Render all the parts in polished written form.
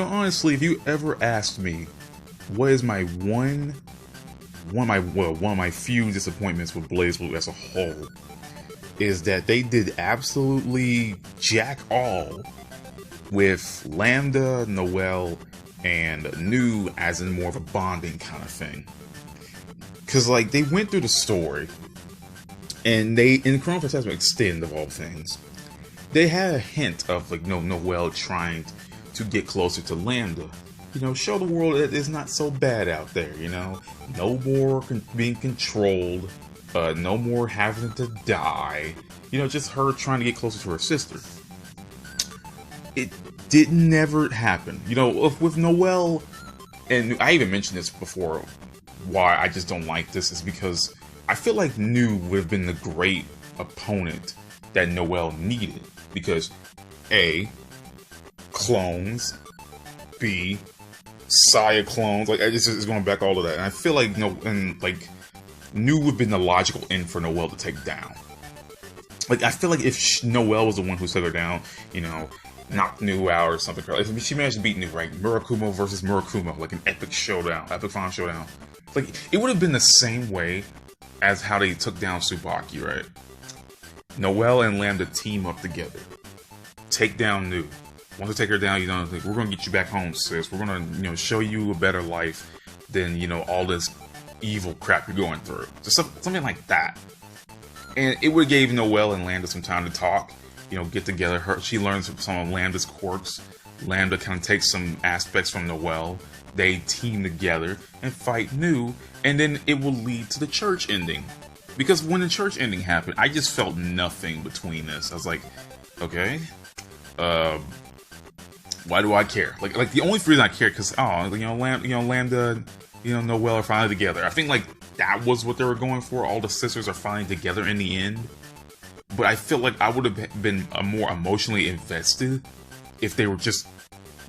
honestly, if you ever asked me what is my one of my few disappointments with BlazBlue as a whole, is that they did absolutely jack all with Lambda, Noelle, and New as in more of a bonding kind of thing. Because, like, they went through the story, and they, in Chronophantasma Extend of all things, they had a hint of, like, Noelle trying to get closer to Lambda. Show the world that it's not so bad out there, No more being controlled, no more having to die. Just her trying to get closer to her sister. It didn't never happen. With Noelle, and I even mentioned this before, why I just don't like this is because I feel like New would have been the great opponent that Noelle needed. Because A, clones, B, Saya clones, like it's going back all of that, and I feel like New would have been the logical end for Noelle to take down. Like, I feel like if Noelle was the one who took her down, knocked New out or something. If she managed to beat New, right? Murakumo versus Murakumo, like an epic showdown, epic final showdown. Like, it would have been the same way as how they took down Tsubaki, right? Noelle and Lambda team up together, take down New. Once they take her down, we're gonna get you back home, sis. We're gonna, show you a better life than, all this evil crap you're going through. Just something like that. And it would have gave Noelle and Lambda some time to talk, get together. She learns some of Lambda's quirks. Lambda kind of takes some aspects from Noelle. They team together and fight New, and then it will lead to the church ending. Because when the church ending happened, I just felt nothing between this. I was like, okay, why do I care? Like the only reason I care because Lambda, Noelle are finally together. I think that was what they were going for. All the sisters are finally together in the end. But I feel like I would have been more emotionally invested if they were just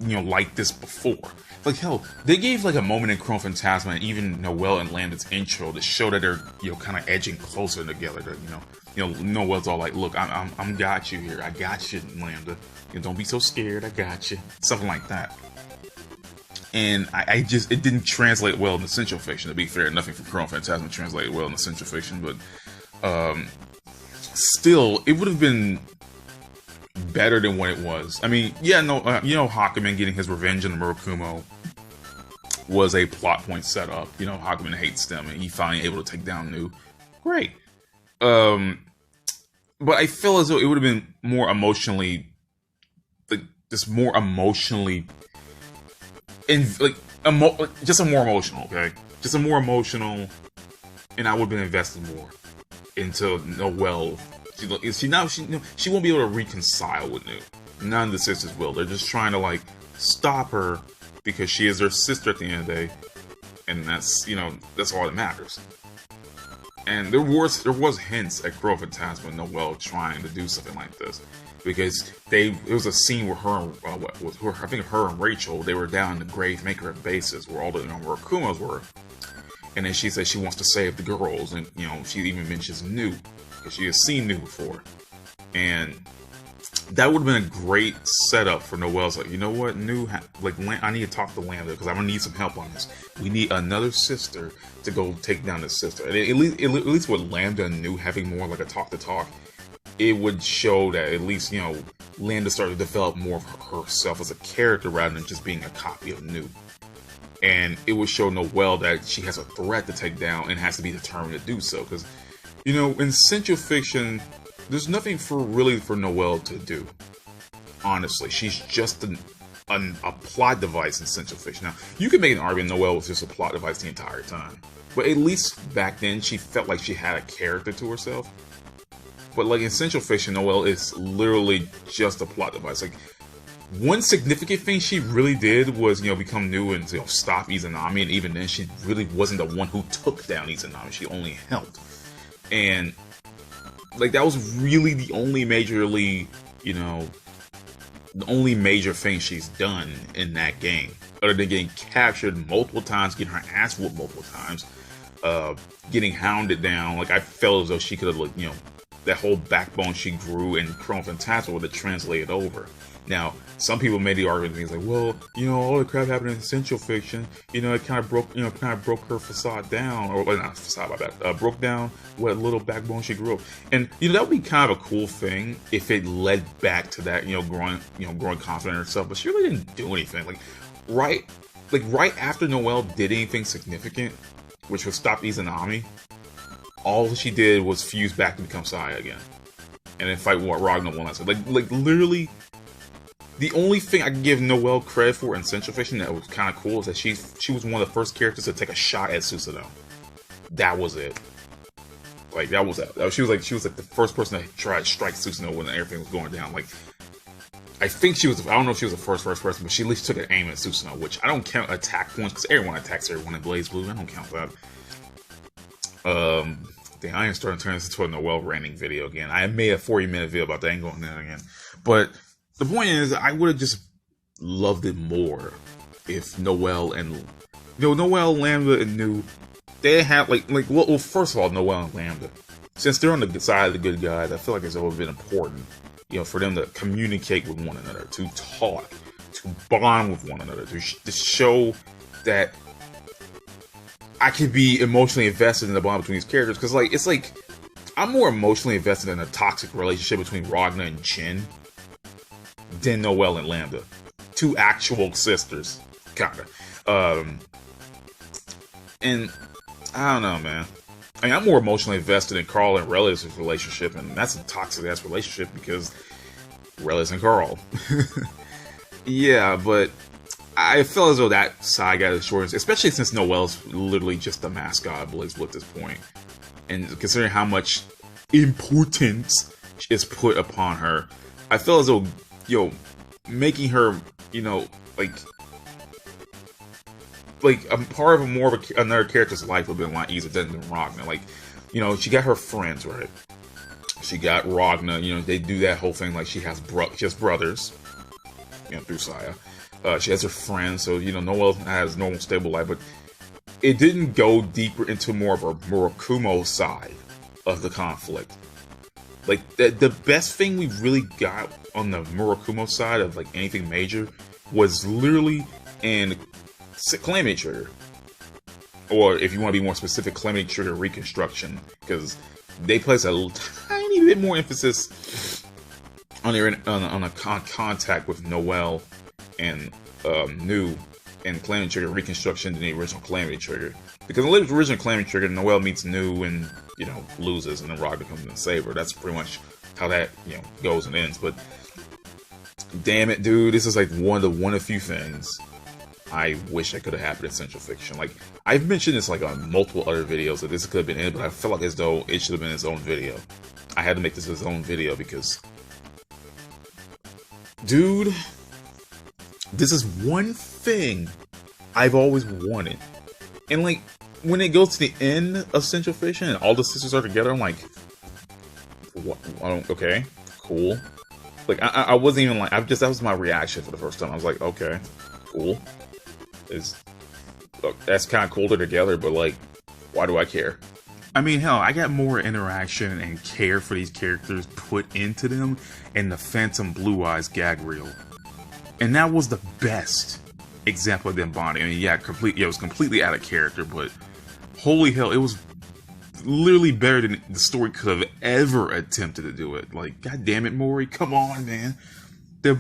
like this before. Like, hell, they gave a moment in Chronophantasma and even Noelle and Lambda's intro to show that they're kind of edging closer together. Noelle's all like, look, I'm got you here. I got you, Lambda. Don't be so scared. I got you. Something like that. And it didn't translate well in the Central Fiction. To be fair, nothing from Chronophantasma translated well in the Central Fiction, but still, it would have been better than what it was. I mean, yeah, no, Hakumen getting his revenge on the Murakumo was a plot point set up. Hakumen hates them, and he finally able to take down New. Great. But I feel as though it would have been more emotionally, just more emotionally, just a more emotional, okay? Just a more emotional, and I would have been invested more into Noelle. She won't be able to reconcile with New. None of the sisters will. They're just trying to stop her because she is their sister at the end of the day, and that's all that matters. And there was hints at Chronophantasma and Noelle trying to do something like this, because it was a scene where I think her and Rachel, they were down in the grave maker bases where all the Murakumos were, and then she said she wants to save the girls, and she even mentions New because she has seen New before, and that would have been a great setup for Noelle's like, you know what, New, I need to talk to Lambda because I'm gonna need some help on this. We need another sister to go take down this sister. And at least with Lambda and New having more like a talk to talk, it would show that at least Lambda started to develop more of herself as a character rather than just being a copy of New. And it would show Noelle that she has a threat to take down and has to be determined to do so. Because in Central Fiction, there's nothing for Noelle to do. Honestly, she's just a plot device in Central Fiction. Now, you could make an argument Noelle was just a plot device the entire time, but at least back then she felt like she had a character to herself. But in Central Fiction, Noelle is literally just a plot device. One significant thing she really did was become New and stop Izanami, and even then she really wasn't the one who took down Izanami. She only helped, and that was really the only major thing she's done in that game, other than getting captured multiple times, getting her ass whooped multiple times, getting hounded down. I felt as though she could have, that whole backbone she grew in Chronophantasma would have translated over. Now, some people made the argument, things like, well, you know, all the crap happened in essential fiction, you know, it kind of broke, her facade down, or well, not facade, my bad, broke down what little backbone she grew up. And, you know, that would be kind of a cool thing if it led back to that, growing confident in herself, but she really didn't do anything. Right after Noelle did anything significant, which was stop Izanami, all she did was fuse back to become Saya again. And then fight Ragnar one last time. Like literally, the only thing I can give Noelle credit for in Central Fiction that was kind of cool is that she was one of the first characters to take a shot at Susanoo. That was it. Like, that was it. She was like the first person to try to strike Susanoo when everything was going down. Like, I think she was, I don't know if she was the first person, but she at least took an aim at Susanoo, which I don't count attack points, because everyone attacks everyone in BlazBlue. I don't count that. Damn, I am starting to turn this into a Noelle ranting video again. I made a 40-minute video about that. I ain't going there again. But the point is, I would have just loved it more if Noelle and, Noelle, Lambda, and Nu, they had, well, first of all, Noelle and Lambda, since they're on the side of the good guys, I feel like it's always been important, for them to communicate with one another, to talk, to bond with one another, to show that I could be emotionally invested in the bond between these characters, because, I'm more emotionally invested in a toxic relationship between Ragnar and Jin than Noelle and Lambda. Two actual sisters, kinda. And, I don't know, man. I mean, I'm more emotionally invested in Carl and Relia's relationship, and that's a toxic-ass relationship, because Relia's and Carl. Yeah, but I feel as though that side got the shortest, especially since Noelle's literally just the mascot of BlazBlue at this point. And considering how much importance is put upon her, I feel as though, making her, a part of more of another character's life would have been a lot easier than Ragnar. She got her friends, right? She got Ragnar, they do that whole thing, she has brothers, through Saya. She has her friends, so, Noelle has normal, stable life, but it didn't go deeper into more of a Murakumo side of the conflict. The best thing we really got on the Murakumo side of, anything major was literally in Calamity Trigger. Or, if you want to be more specific, Calamity Trigger Reconstruction, because they place a tiny bit more emphasis on a contact with Noelle and Nu and Calamity Trigger Reconstruction than the original Calamity Trigger. Because in the original Calamity Trigger, Noelle meets Nu and, loses, and then Ragnar comes in and saves her. That's pretty much how that, goes and ends. But, damn it, dude, this is one of the few things I wish I could have happened in Central Fiction. I've mentioned this on multiple other videos that this could have been it, but I feel as though it should have been its own video. I had to make this its own video because, dude, this is one thing I've always wanted. And when it goes to the end of Central Fiction and all the sisters are together, I'm like, what? Okay, cool. I wasn't even that was my reaction for the first time. I was like, okay, cool. That's kind of cool they're together, but why do I care? I mean, hell, I got more interaction and care for these characters put into them in the Phantom Blue Eyes gag reel. And that was the best example of them bonding. I mean, yeah, it was completely out of character, but holy hell, it was literally better than the story could have ever attempted to do it. God damn it, Mori, come on, man. Damn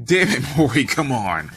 it, Mori, come on.